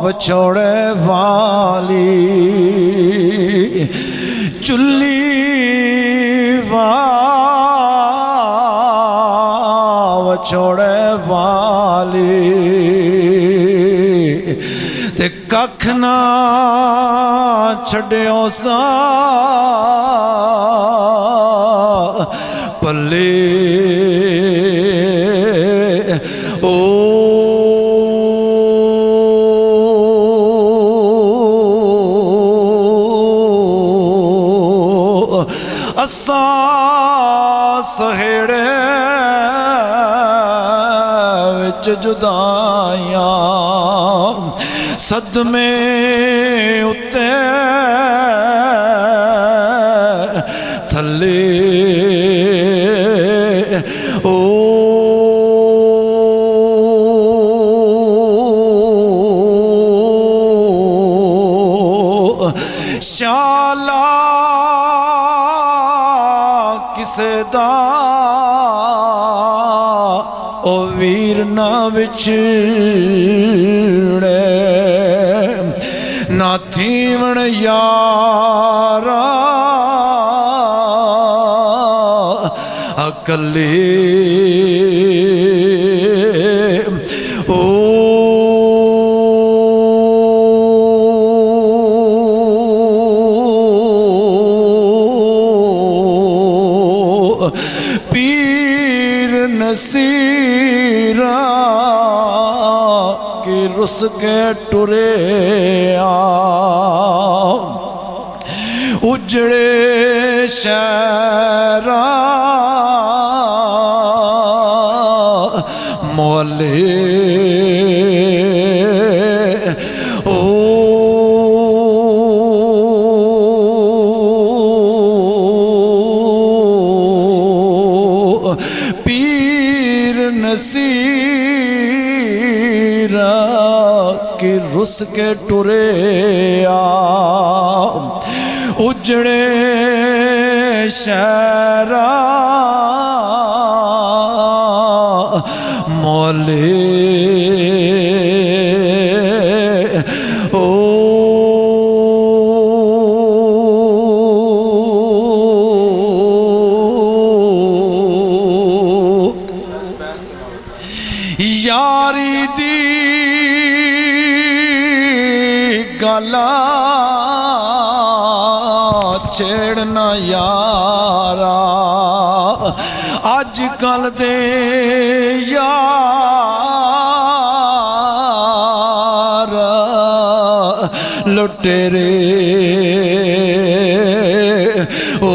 वछोड़े वाली चुल्ली वछोड़े वाली ते कख ना छड्यो सा पल्ले ओ असा सहेड़े विच जुदाइयां सदमे उत्ते थले ओ शाला किसे दा ओ वीर ना विछड़े ना थीवण यारा अकले ओ पीर नसीरा की रुस के टुरे उजड़े शहरा मोहल्ले ओ पीर नसीरा की रुस के टुरे उजड़े शहरा मोहल्ले ओ यारी दी गला छेड़ना यारा अज कल दे यार लुटेरे ओ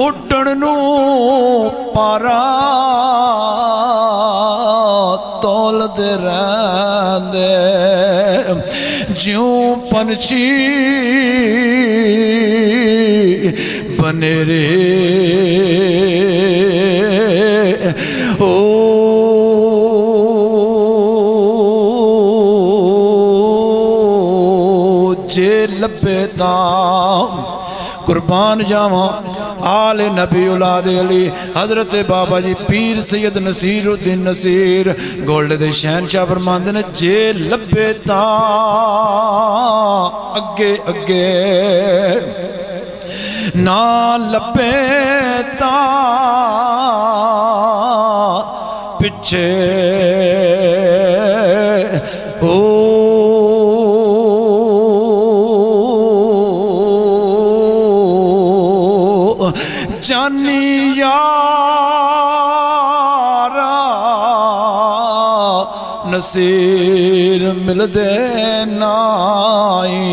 उड्डण नू पारा तोलदे रहिंदे ज्यों पंछी बनेरे ओ जे लब्बे तां कुर्बान जावां आले नबी औलाद अली हजरत बाबा जी पीर सैयद नसीरुद्दीन नसीर गोल्ड दे शहनशाह फरमांदे ने जे लब्बे तां अगे अगे ना लब्बे तां पिछे ओ जानी यारा नसीर मिलदे नाई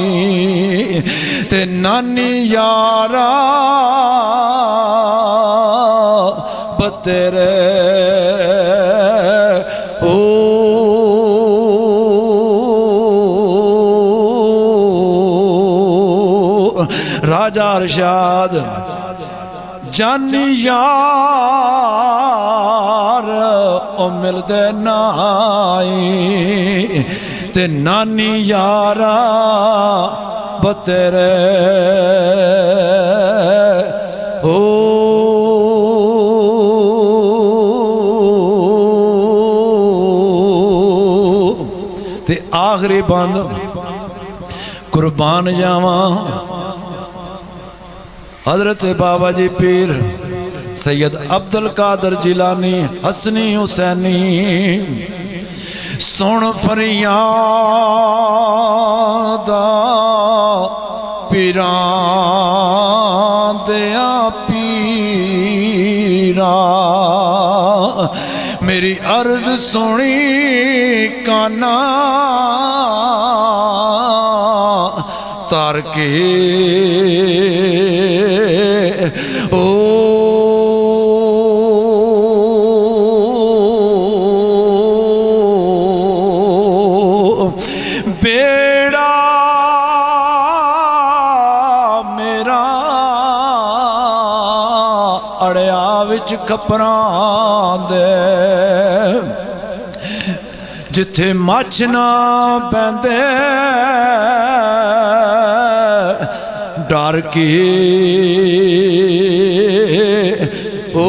ते नानी यारा बतेरे ओ राजा अरशाद जानी यार ओ मिलदे नाई ते नानी यारा बतेरे हो ते आखिरी बंद कुर्बान जावा हजरत बाबा जी पीर सैयद अब्दुल कादर जिलानी हसनी हुसैनी सुन फरियाद पीरां दिया पीरा मेरी अर्ज सुनी काना तार के ओ बेड़ा मेरा अड़िया विच खपरां दे जिथे मछ ना पैंदे डर के ओ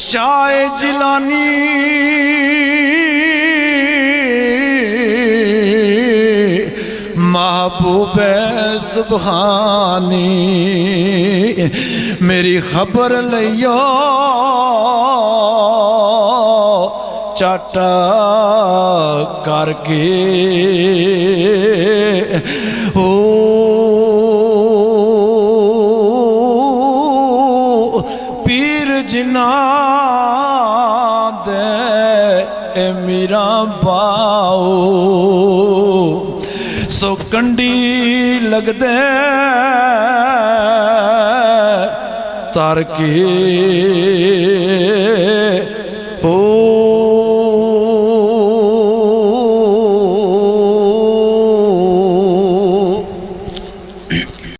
शाह जिलानी महबूब सुबहानी मेरी खबर लियो चट करके ओ पीर जिना दे मेरा बाओ सो कंडी लगदे तार के ओ